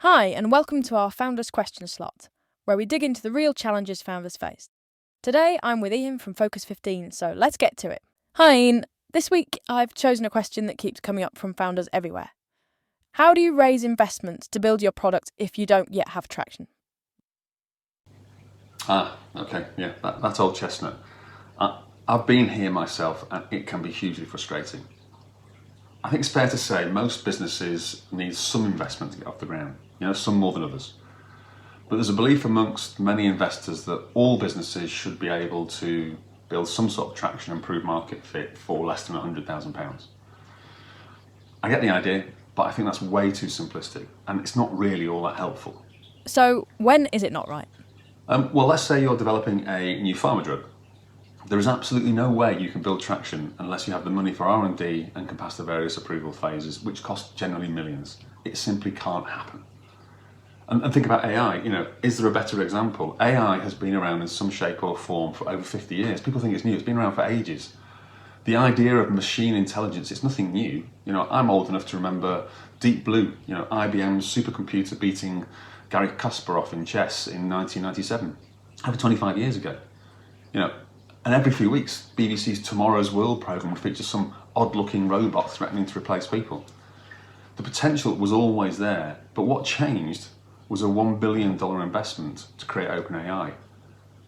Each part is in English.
Hi, and welcome to our Founders Question slot, where we dig into the real challenges founders face. Today, I'm with Ian from Focus 15, so let's get to it. Hi, Ian. This week, I've chosen a question that keeps coming up from founders everywhere. How do you raise investment to build your product if you don't yet have traction? Okay, yeah, that's old chestnut. I've been here myself, and it can be hugely frustrating. I think it's fair to say most businesses need some investment to get off the ground, some more than others. But there's a belief amongst many investors that all businesses should be able to build some sort of traction and prove market fit for less than £100,000. I get the idea, but I think that's way too simplistic, and it's not really all that helpful. So, when is it not right? Well, let's say you're developing a new pharma drug. There is absolutely no way you can build traction unless you have the money for R&D and can pass the various approval phases, which cost generally millions. It simply can't happen. And think about AI, is there a better example? AI has been around in some shape or form for over 50 years. People think it's new, it's been around for ages. The idea of machine intelligence, it's nothing new. I'm old enough to remember Deep Blue, IBM's supercomputer beating Garry Kasparov in chess in 1997, over 25 years ago. And every few weeks, BBC's Tomorrow's World programme would feature some odd-looking robot threatening to replace people. The potential was always there, but what changed was a $1 billion investment to create OpenAI.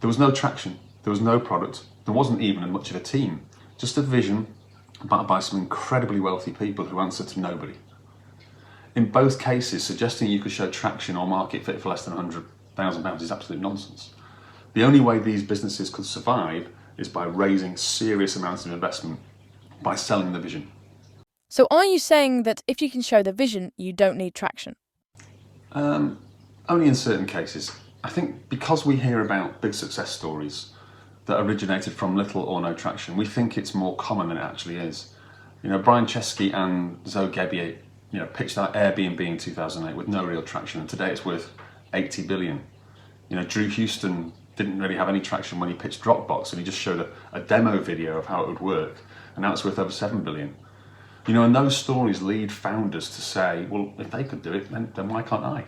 There was no traction, there was no product, there wasn't even much of a team, just a vision backed by some incredibly wealthy people who answered to nobody. In both cases, suggesting you could show traction or market fit for less than £100,000 is absolute nonsense. The only way these businesses could survive is by raising serious amounts of investment, by selling the vision. So, are you saying that if you can show the vision, you don't need traction? Only in certain cases. I think because we hear about big success stories that originated from little or no traction, we think it's more common than it actually is. Brian Chesky and Zoe Gebbia, pitched out Airbnb in 2008 with no real traction, and today it's worth 80 billion. Drew Houston didn't really have any traction when he pitched Dropbox, and he just showed a demo video of how it would work, and now it's worth over 7 billion. And those stories lead founders to say, well, if they could do it, then why can't I?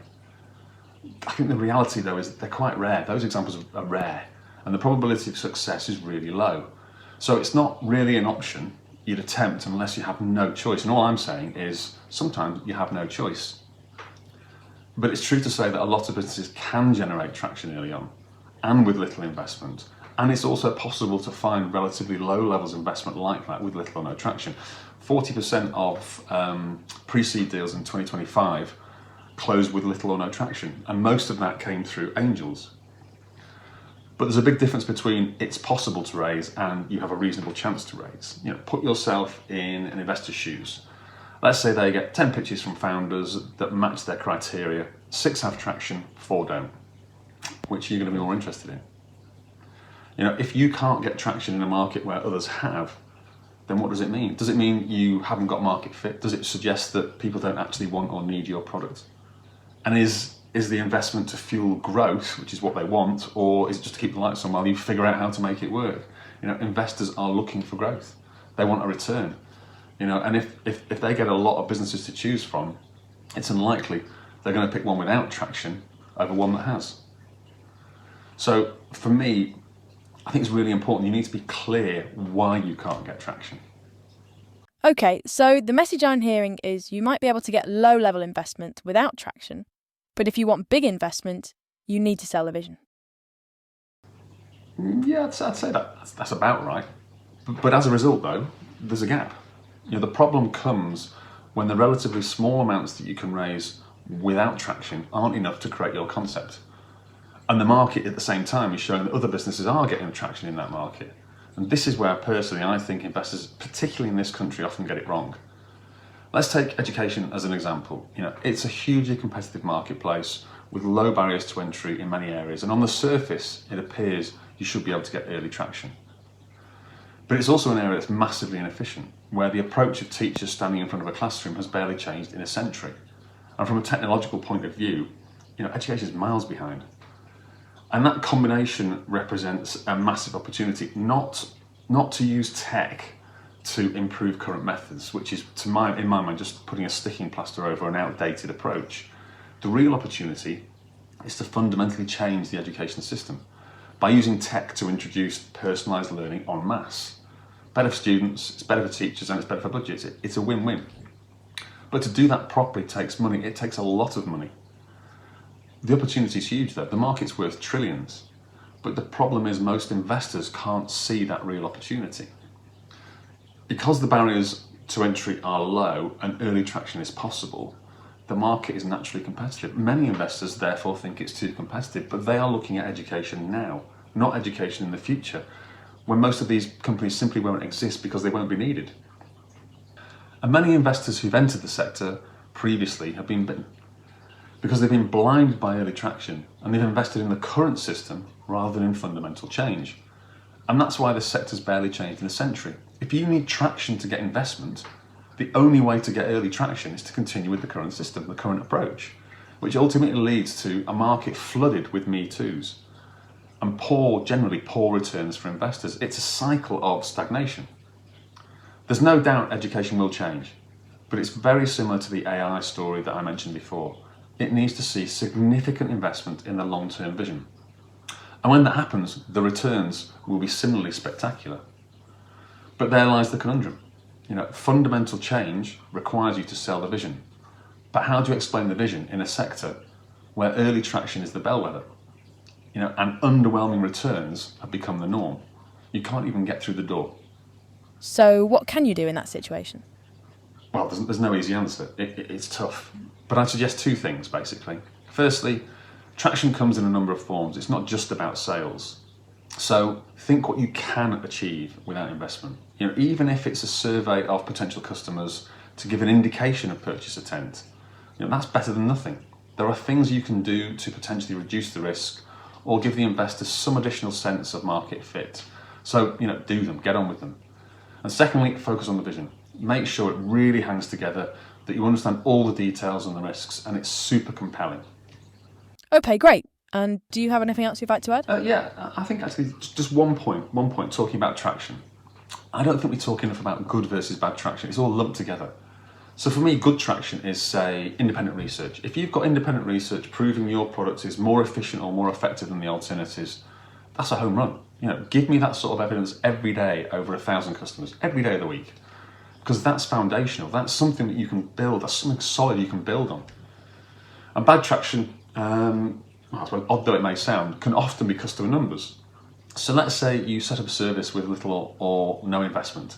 I think the reality, though, is that they're quite rare. Those examples are rare, and the probability of success is really low. So it's not really an option you'd attempt unless you have no choice. And all I'm saying is sometimes you have no choice. But it's true to say that a lot of businesses can generate traction early on and with little investment. And it's also possible to find relatively low levels of investment like that with little or no traction. 40% of pre-seed deals in 2025 closed with little or no traction, and most of that came through angels. But there's a big difference between it's possible to raise and you have a reasonable chance to raise. Put yourself in an investor's shoes. Let's say they get 10 pitches from founders that match their criteria, 6 have traction, 4 don't. Which are you going to be more interested in? If you can't get traction in a market where others have, then what does it mean? Does it mean you haven't got market fit? Does it suggest that people don't actually want or need your product? And is the investment to fuel growth, which is what they want, or is it just to keep the lights on while you figure out how to make it work? Investors are looking for growth. They want a return. And if they get a lot of businesses to choose from, it's unlikely they're going to pick one without traction over one that has. So for me, I think it's really important. You need to be clear why you can't get traction. Okay, so the message I'm hearing is you might be able to get low-level investment without traction, but if you want big investment, you need to sell the vision. Yeah, I'd say that's about right. But as a result, though, there's a gap. The problem comes when the relatively small amounts that you can raise without traction aren't enough to create your concept. And the market at the same time is showing that other businesses are getting traction in that market. And this is where personally I think investors, particularly in this country, often get it wrong. Let's take education as an example. It's a hugely competitive marketplace with low barriers to entry in many areas. And on the surface, it appears you should be able to get early traction. But it's also an area that's massively inefficient, where the approach of teachers standing in front of a classroom has barely changed in a century. And from a technological point of view, education is miles behind. And that combination represents a massive opportunity, not to use tech to improve current methods, which is, in my mind, just putting a sticking plaster over an outdated approach, The real opportunity is to fundamentally change the education system by using tech to introduce personalised learning en masse. Better for students, it's better for teachers, and it's better for budgets. It's a win-win. But to do that properly takes money. It takes a lot of money. The opportunity is huge though. The market's worth trillions. But the problem is most investors can't see that real opportunity. Because the barriers to entry are low and early traction is possible, the market is naturally competitive. Many investors therefore think it's too competitive, but they are looking at education now, not education in the future, when most of these companies simply won't exist because they won't be needed. And many investors who've entered the sector previously have been bitten because they've been blinded by early traction and they've invested in the current system rather than in fundamental change. And that's why the sector's barely changed in a century. If you need traction to get investment, the only way to get early traction is to continue with the current system, the current approach, which ultimately leads to a market flooded with Me Too's and generally poor returns for investors. It's a cycle of stagnation. There's no doubt education will change, but it's very similar to the AI story that I mentioned before. It needs to see significant investment in the long-term vision. And when that happens, the returns will be similarly spectacular. But there lies the conundrum. Fundamental change requires you to sell the vision. But how do you explain the vision in a sector where early traction is the bellwether? And underwhelming returns have become the norm. You can't even get through the door. So what can you do in that situation? Well, there's no easy answer. It's tough. But I'd suggest two things, basically. Firstly, traction comes in a number of forms. It's not just about sales. So think what you can achieve without investment. Even if it's a survey of potential customers to give an indication of purchase intent, that's better than nothing. There are things you can do to potentially reduce the risk or give the investor some additional sense of market fit. So, do them, get on with them. And secondly, focus on the vision. Make sure it really hangs together, that you understand all the details and the risks, and it's super compelling. Okay, great. And do you have anything else you'd like to add? Yeah, I think actually just one point talking about traction. I don't think we talk enough about good versus bad traction. It's all lumped together. So for me, good traction is, say, independent research. If you've got independent research proving your product is more efficient or more effective than the alternatives, that's a home run. Give me that sort of evidence every day over 1,000 customers, every day of the week. Because that's foundational. That's something that you can build. That's something solid you can build on. And bad traction, I suppose, odd though it may sound, can often be customer numbers. So let's say you set up a service with little or no investment.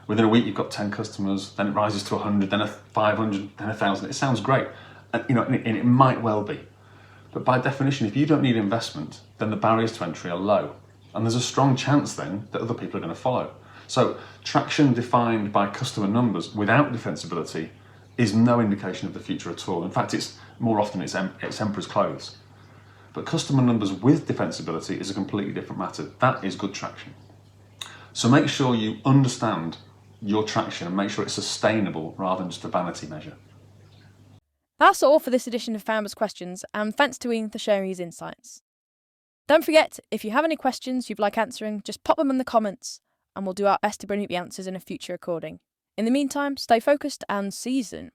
Within a week you've got 10 customers, then it rises to 100, then 500, then 1,000. It sounds great, and it might well be. But by definition, if you don't need investment, then the barriers to entry are low. And there's a strong chance then that other people are going to follow. So traction defined by customer numbers without defensibility is no indication of the future at all. In fact, it's more often it's emperor's clothes. But customer numbers with defensibility is a completely different matter. That is good traction. So make sure you understand your traction and make sure it's sustainable rather than just a vanity measure. That's all for this edition of Founders Questions, and thanks to Ian for sharing his insights. Don't forget, if you have any questions you'd like answering, just pop them in the comments, and we'll do our best to bring you the answers in a future recording. In the meantime, stay focused and see you soon.